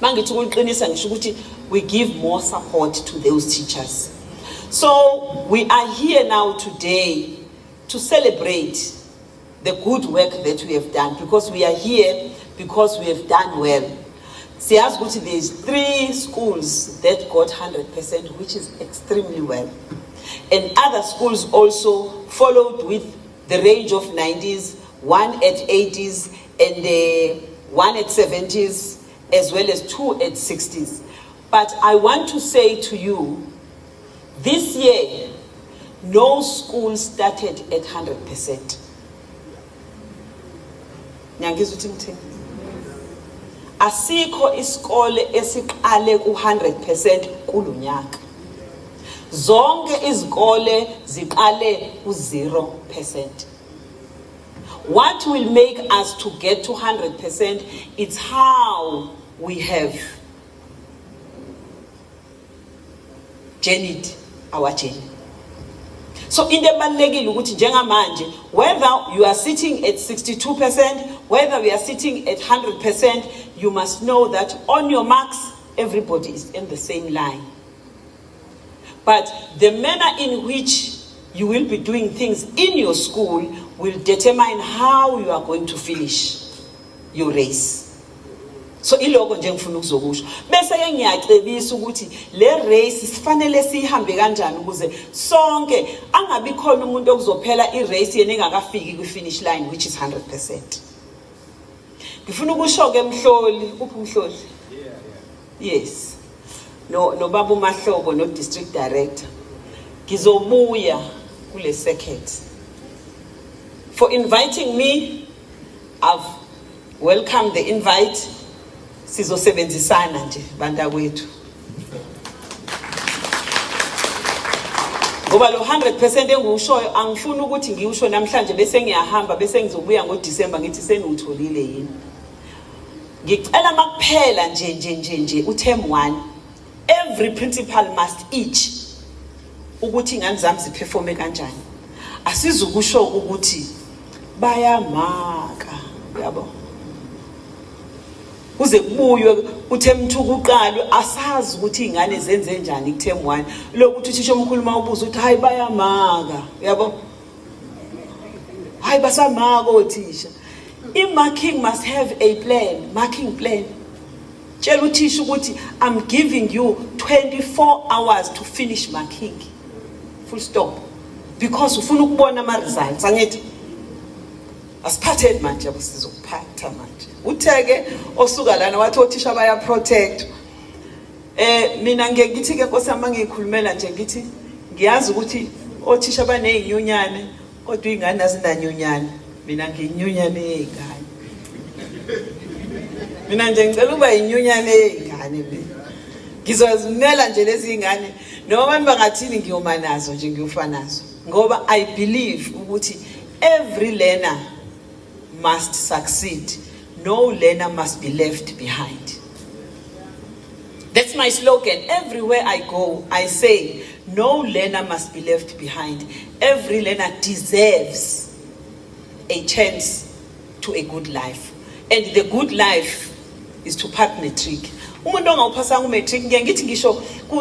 Mangithi ukuqinisa ngisho ukuthi we give more support to those teachers. So we are here now today to celebrate the good work that we have done, because we are here because we have done well. Siyazi ukuthi there's 3 schools that got 100%, which is extremely well. And other schools also followed with the range of 90s, 1 at 80s, and 1 at 70s, as well as 2 at 60s. But I want to say to you, this year, no school started at 100%. Nyangizwa ukuthi ngithini? Asikho isikole esiqale ku100% kulonyaka. Zonke izikole ziqale ku0%. What will make us to get to 100%? It's how we have journeyed our journey. So in the balekile ukuthi njengamanje, whether you are sitting at 62%, whether we are sitting at 100%, you must know that on your marks, everybody is in the same line. But the manner in which you will be doing things in your school will determine how you are going to finish your race. So iloko nje ngifuna ukuzokusho bese ke ngiyacebisa ukuthi le race sifanele sihambe kanjani ukuze sonke angabi khona umuntu okuzophela irace yena engakafiki kwi-finish line, which is 100%. Ngifuna ukusho ke Mhloli, uphi Mhloli? Yes. No baba uMahlobo no district director. Ngizobuya kule circuit. For inviting me, I've welcomed the invite. Sizosebenzisana nje bantakwethu. Ngoba lo 100% engiwushoyo angifuni ukuthi ngiwusho namhlanje bese ngiyahamba bese ngizobuya ngoDisemba ngithi seniwutholile yini. Ngicela makuphela nje uterm 1, every principal must each ukuthi ingane zami ziperforme kanjani. Asizukusho ukuthi bayamaka, yabo. Kuze kubuywe uterm 2 kuqalwe asazi ukuthi ingane zenze njani kuterm 1. Lokuthi uthisha omkhulu mawubuza uthi hayi bayamaka, yabo. Hayi basamaka othisha. I-marking must have a plan, marking plan. Tshela uthisha ukuthi I'm giving you 24 hours to finish marking. Full stop. Because ufuna ukubona ama results, angithi? Asiphatheni manje abasizokuphatha manje. Utheke osuka lana wathi othisha baya protect. Mina ngithi ke Nkosi yami ngikhulumela nje ngithi ngiyazi ukuthi othisha banezinyunyane kodwa ingane azinanyunyane. Mina nginyunyane yezingane. Mina nje ngicela ukuba inyunyane yezingane mina. Ngizozimela nje lezi zingane noma abantu bangathini ngiyoma nazo nje ngiyofa nazo. Ngoba I believe ukuthi every learner must succeed. No learner must be left behind. That's my slogan. Everywhere I go, I say, no learner must be left behind. Every learner deserves a chance to a good life. And the good life is to pass matric. Umuntu ongawuphasanga umatric ngeke ngithi ngisho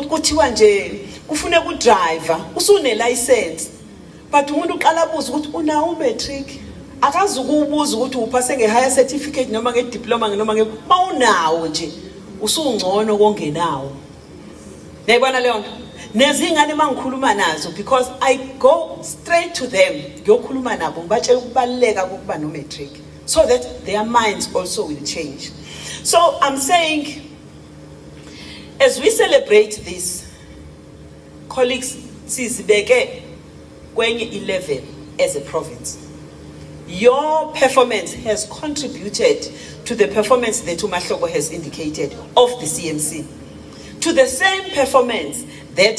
kuthiwa nje kufune ku driver usune license. But umuntu uqala buza ukuthi unawo umatric. Akazi ukubuza ukuthi uphase nge-higher certificate noma nge-diploma noma mawunawo nje usungcono kongenawo. Nayibona leyo nto nezingane mangikhuluma nazo, because I go straight to them ngiyokhuluma nabo ngibatshela ukubaleka kokuba no matric so that their minds also will change. So I'm saying, as we celebrate this, colleagues, sizibeke kwenye 11 as a province. Your performance has contributed to the performance that uMahlobo has indicated of the CMC, to the same performance that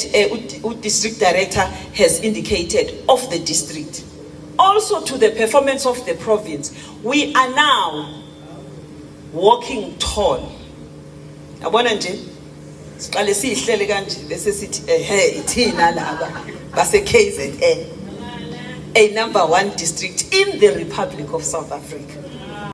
district director has indicated of the district, also to the performance of the province. We are now walking tall. Yabona nje siqale sihlele kanje bese sithi ithina laba base KZN, a number 1 district in the Republic of South Africa.